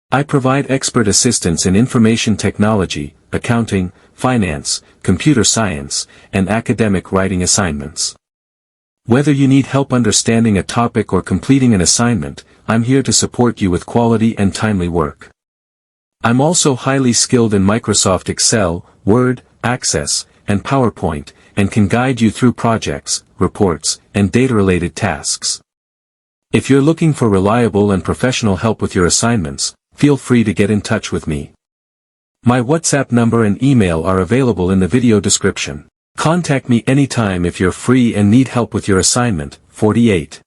I provide expert assistance in information technology, accounting, finance, computer science, and academic writing assignments. Whether you need help understanding a topic or completing an assignment, I'm here to support you with quality and timely work. I'm also highly skilled in Microsoft Excel, Word, Access, and PowerPoint, and can guide you through projects, reports, and data-related tasks. If you're looking for reliable and professional help with your assignments, feel free to get in touch with me. My WhatsApp number and email are available in the video description. Contact me anytime if you're free and need help with your assignment. 48.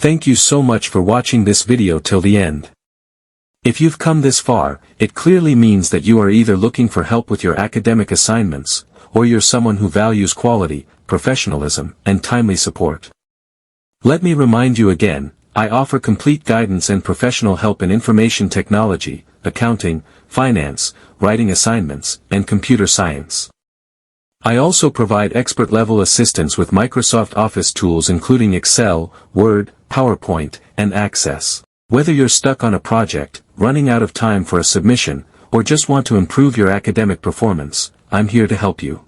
Thank you so much for watching this video till the end. If you've come this far, it clearly means that you are either looking for help with your academic assignments, or you're someone who values quality, professionalism, and timely support. Let me remind you again, I offer complete guidance and professional help in information technology, accounting, finance, writing assignments, and computer science. I also provide expert-level assistance with Microsoft Office tools including Excel, Word, PowerPoint, and Access. Whether you're stuck on a project, running out of time for a submission, or just want to improve your academic performance, I'm here to help you.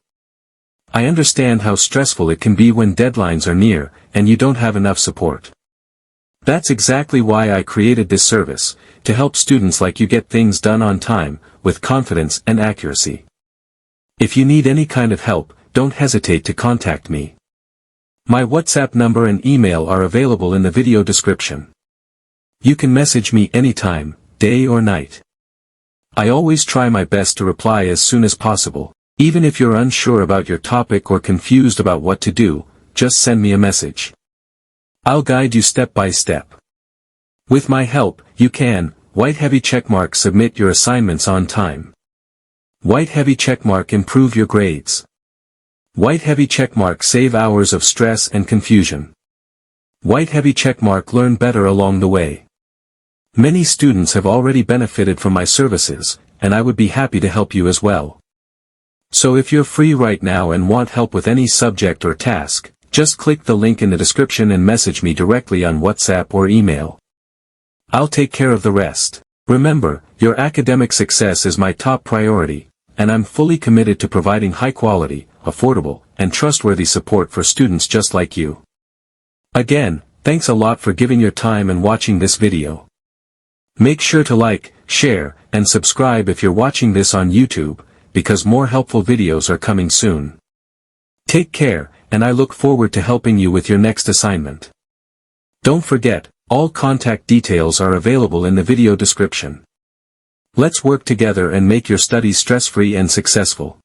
I understand how stressful it can be when deadlines are near, and you don't have enough support. That's exactly why I created this service, to help students like you get things done on time, with confidence and accuracy. If you need any kind of help, don't hesitate to contact me. My WhatsApp number and email are available in the video description. You can message me anytime, day or night. I always try my best to reply as soon as possible. Even if you're unsure about your topic or confused about what to do, just send me a message. I'll guide you step by step. With my help, you can, white heavy checkmark, submit your assignments on time. White heavy checkmark, improve your grades. White heavy checkmark, save hours of stress and confusion. White heavy checkmark, learn better along the way. Many students have already benefited from my services, and I would be happy to help you as well. So if you're free right now and want help with any subject or task, just click the link in the description and message me directly on WhatsApp or email. I'll take care of the rest. Remember, your academic success is my top priority, and I'm fully committed to providing high-quality, affordable, and trustworthy support for students just like you. Again, thanks a lot for giving your time and watching this video. Make sure to like, share, and subscribe if you're watching this on YouTube, because more helpful videos are coming soon. Take care, and I look forward to helping you with your next assignment. Don't forget, all contact details are available in the video description. Let's work together and make your studies stress-free and successful.